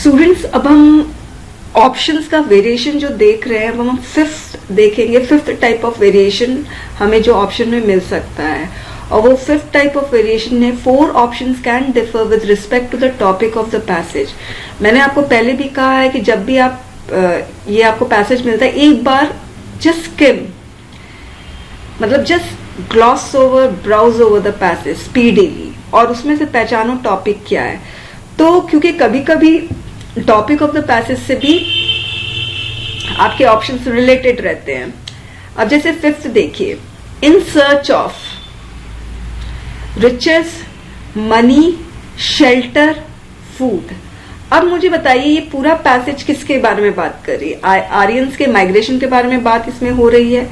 Students, अब हम options का वेरिएशन जो देख रहे हैं, अब हम फिफ्थ देखेंगे। फिफ्थ टाइप ऑफ वेरिएशन हमें जो ऑप्शन में मिल सकता है, और वो फिफ्थ टाइप ऑफ वेरिएशन है 4 options can differ with respect to the topic of the passage. मैंने आपको पहले भी कहा है कि जब भी आप ये आपको पैसेज मिलता है, एक बार जस्ट स्किम, मतलब just gloss over, browse over the passage speedily, और उसमें से पहचानो टॉपिक क्या है। तो क्योंकि कभी कभी टॉपिक ऑफ द पैसेज से भी आपके ऑप्शंस रिलेटेड रहते हैं। अब जैसे फिफ्थ देखिए, in search of riches, money, shelter, food. अब मुझे बताइए ये पूरा पैसेज किसके बारे में बात कर रही है? आर्यंस के माइग्रेशन के बारे में बात इसमें हो रही है।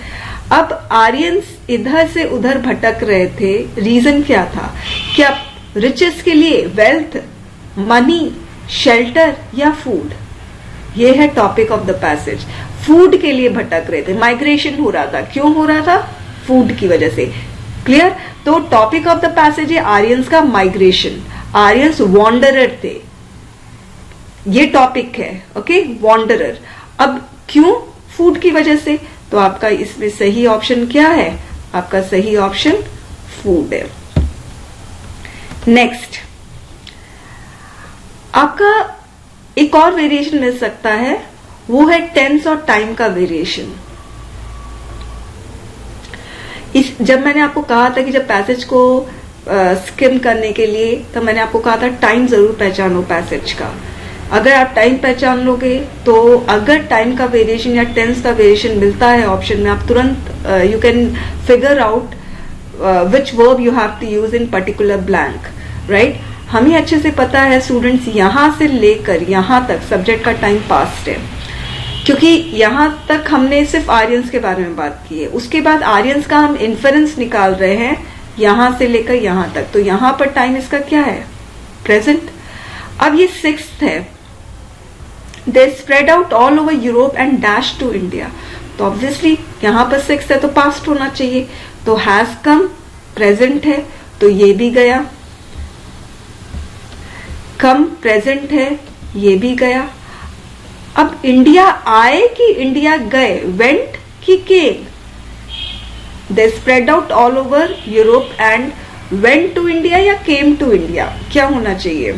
अब आर्यंस इधर से उधर भटक रहे थे, रीजन क्या था? क्या रिचेस के लिए वेल्थ, मनी, शेल्टर या फूड? ये है topic of the passage. Food के लिए भटक रहे थे, माइग्रेशन हो रहा था। क्यों हो रहा था? फूड की वजह से। क्लियर? तो टॉपिक ऑफ द पैसेज है आर्यंस का माइग्रेशन। आर्यंस वॉन्डरर थे, ये टॉपिक है। Okay, wanderer. अब क्यों? फूड की वजह से। तो आपका इसमें सही ऑप्शन क्या है? आपका सही ऑप्शन फूड है। नेक्स्ट, आपका एक और वेरिएशन मिल सकता है, वो है टेंस और टाइम का वेरिएशन। जब मैंने आपको कहा था कि जब पैसेज को स्किम करने के लिए, तब मैंने आपको कहा था टाइम जरूर पहचानो पैसेज का। अगर आप टाइम पहचान लोगे तो अगर टाइम का वेरिएशन या टेंस का वेरिएशन मिलता है ऑप्शन में, आप तुरंत you can figure out which verb you have to use in particular blank, right? हमें अच्छे से पता है स्टूडेंट्स, यहां से लेकर यहां तक सब्जेक्ट का टाइम पास्ट है, क्योंकि यहां तक हमने सिर्फ आर्यंस के बारे में बात की है। उसके बाद आर्यंस का हम इन्फेरेंस निकाल रहे हैं यहां से लेकर यहां तक, तो यहां पर टाइम इसका क्या है? प्रेजेंट। अब ये सिक्स्थ है, they spread out all over Europe and dash to India. तो ऑब्वियसली यहां पर सिक्स्थ है तो पास्ट होना चाहिए, तो हैज कम प्रेजेंट है तो ये भी गया। कम प्रेजेंट है, ये भी गया। अब इंडिया आए कि इंडिया गए? वेंट कि came? They spread out all over Europe and went to India या केम टू इंडिया? क्या होना चाहिए?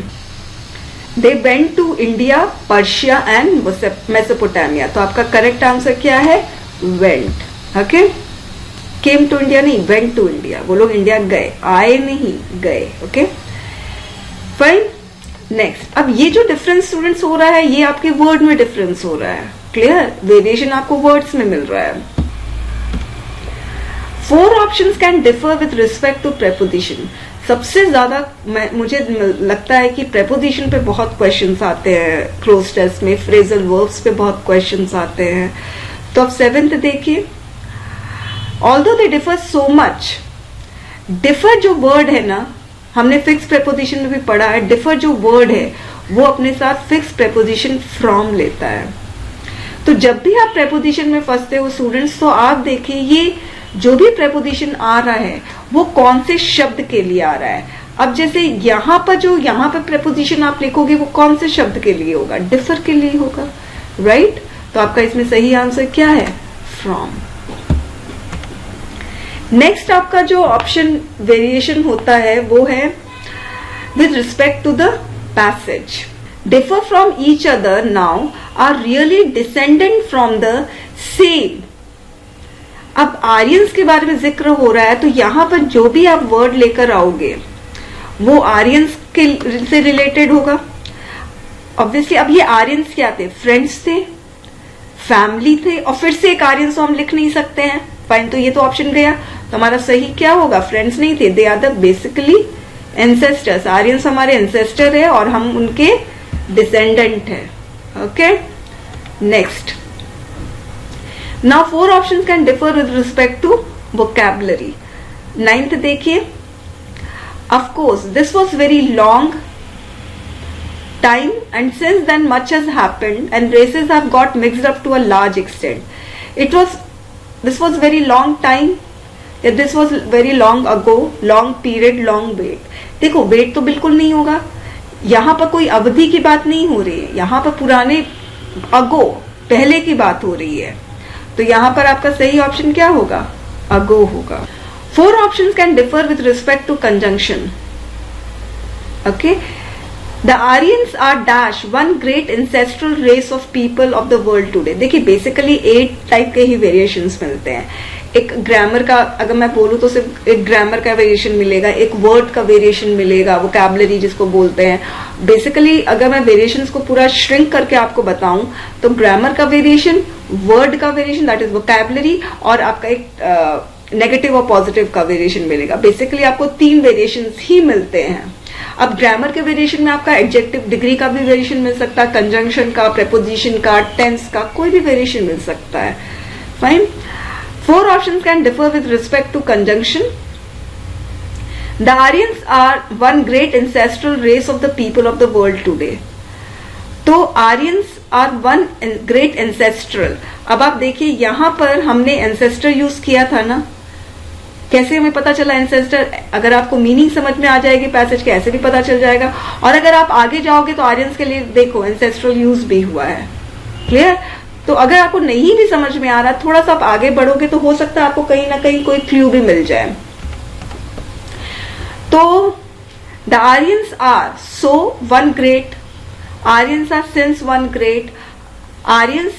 They went to India, Persia and Mesopotamia. तो आपका करेक्ट आंसर क्या है? Went. Okay, came to India नहीं, वेंट टू इंडिया। वो लोग इंडिया गए, आए नहीं, गए। Okay fine. नेक्स्ट, अब ये जो डिफरेंस स्टूडेंट्स हो रहा है, ये आपके वर्ड में डिफरेंस हो रहा है। क्लियर? वेरिएशन आपको वर्ड्स में मिल रहा है। 4 options can differ with respect to preposition. सबसे ज्यादा मुझे लगता है कि प्रेपोजिशन पे बहुत क्वेश्चंस आते हैं क्लोज टेस्ट में, फ्रेजल वर्ब्स पे बहुत क्वेश्चंस आते हैं। तो अब 7th देखिए, although they differ so much. Differ जो वर्ड है ना, हमने फिक्स प्रेपोजिशन में भी पढ़ा है, डिफर जो वर्ड है वो अपने साथ फिक्स प्रेपोजिशन फ्रॉम लेता है। तो जब भी आप प्रेपोजिशन में फंसते हो स्टूडेंट्स, तो आप देखिए ये जो भी प्रेपोजिशन आ रहा है वो कौन से शब्द के लिए आ रहा है। अब जैसे यहां पर प्रेपोजिशन आप लिखोगे वो कौन से शब्द के लिए होगा? डिफर के लिए होगा, राइट? तो आपका इसमें सही आंसर क्या है? फ्रॉम। नेक्स्ट आपका जो ऑप्शन वेरिएशन होता है वो है with respect to the passage. Differ from each other now are really descendant from the same. अब आर्यंस के बारे में जिक्र हो रहा है, तो यहां पर जो भी आप वर्ड लेकर आओगे वो आर्यंस के से रिलेटेड होगा ऑब्वियसली। अब ये आर्यंस क्या थे? फ्रेंड्स थे, फैमिली थे, और फिर से एक आर्यंस तो हम लिख नहीं सकते हैं। फाइन, तो ये तो ऑप्शन गया। तो हमारा सही क्या होगा? फ्रेंड्स नहीं थे, they are the basically ancestors. Aryans हमारे एंसेस्टर है और हम उनके डिसेंडेंट है। Okay, next, now 4 options can differ with respect to vocabulary. 9th देखिए, of course this was very long time and since then much has happened and races have got mixed up to a large extent. This was very long time, this was very long ago, long period, long wait. देखो wait तो बिल्कुल नहीं होगा, यहाँ पर कोई अवधि की बात नहीं हो रही है, यहाँ पर पुराने अगो पहले की बात हो रही है। तो यहाँ पर आपका सही ऑप्शन क्या होगा? अगो होगा। 4 options can differ with respect to conjunction. Okay, the Aryans are dash one great ancestral race of people of the world today. देखिए बेसिकली 8 टाइप के ही वेरिएशंस मिलते हैं। एक ग्रामर का अगर मैं बोलूँ तो सिर्फ एक ग्रामर का वेरिएशन मिलेगा, एक वर्ड का वेरिएशन मिलेगा, वोकैबुलरी जिसको बोलते हैं। बेसिकली अगर मैं वेरिएशंस को पूरा श्रिंक करके आपको बताऊं तो ग्रामर का वेरिएशन, वर्ड का वेरिएशन दैट इज वोकैबुलरी, और आपका एक नेगेटिव और पॉजिटिव का वेरिएशन मिलेगा। बेसिकली आपको 3 वेरिएशंस ही मिलते हैं। अब ग्रामर के वेरिएशन में आपका एडजेक्टिव डिग्री का भी वेरिएशन मिल सकता है, कंजंक्शन का, प्रेपोजिशन का, टेंस का, कोई भी वेरिएशन मिल सकता है। Fine. 4 options can differ with respect to conjunction. The Aryans are one great ancestral race of the people of the world today. तो Aryans are one great ancestral. अब आप देखिए यहां पर हमने एंसेस्टर यूज किया था ना, कैसे हमें पता चला एंसेस्टर? अगर आपको मीनिंग समझ में आ जाएगी पैसेज के, ऐसे भी पता चल जाएगा। और अगर आप आगे जाओगे तो आर्यंस के लिए देखो एंसेस्ट्रल यूज भी हुआ है। क्लियर? तो अगर आपको नहीं भी समझ में आ रहा, थोड़ा सा आप आगे बढ़ोगे तो हो सकता है आपको कहीं ना कहीं कोई क्लू भी मिल जाए। तो the Aryans are so one great, Aryans are since one great, Aryans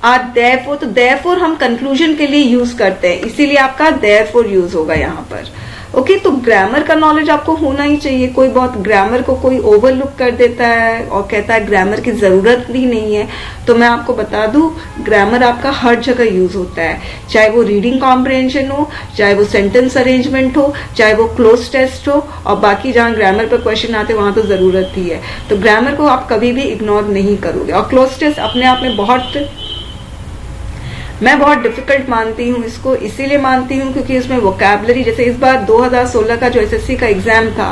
are therefore. तो देयरफॉर हम कंक्लूजन के लिए यूज करते हैं, इसीलिए आपका देयरफॉर यूज होगा यहां पर। ओके, तो ग्रामर का नॉलेज आपको होना ही चाहिए। कोई बहुत ग्रामर को कोई ओवरलुक कर देता है और कहता है ग्रामर की जरूरत भी नहीं है। तो मैं आपको बता दूं, ग्रामर आपका हर जगह यूज होता है, चाहे वो रीडिंग कॉम्प्रिहेंशन हो, चाहे वो सेंटेंस अरेंजमेंट हो, चाहे वो क्लोज टेस्ट हो, और बाकी जहां ग्रामर पर क्वेश्चन आते वहां तो जरूरत ही है। तो ग्रामर को आप कभी भी इग्नोर नहीं करोगे। और क्लोज टेस्ट अपने आप में मैं बहुत डिफिकल्ट मानती हूँ इसको, इसीलिए मानती हूँ क्योंकि इसमें वोकैबुलरी, जैसे इस बार 2016 का जो एसएससी का एग्जाम था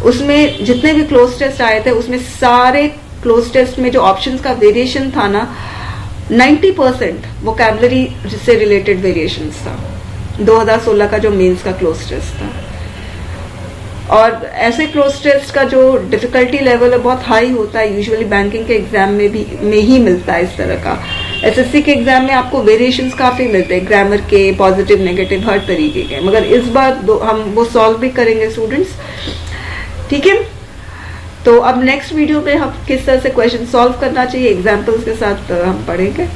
उसमें जितने भी क्लोज टेस्ट आए थे उसमें सारे क्लोज टेस्ट में जो ऑप्शंस का वेरिएशन था ना, 90% वोकैबुलरी से रिलेटेड वेरिएशंस था 2016 का जो मेंस का क्लोज टेस्ट था। और ऐसे क्लोज टेस्ट का जो डिफिकल्टी लेवल है बहुत हाई होता है, यूजुअली बैंकिंग के एग्जाम में ही मिलता है इस तरह का। एसएससी के एग्जाम में आपको वेरिएशंस काफी मिलते हैं, ग्रामर के, पॉजिटिव, नेगेटिव, हर तरीके के। मगर इस बार हम वो सॉल्व भी करेंगे स्टूडेंट्स, ठीक है। तो अब नेक्स्ट वीडियो में हम किस तरह से क्वेश्चन सॉल्व करना चाहिए एग्जाम्पल्स के साथ हम पढ़ेंगे।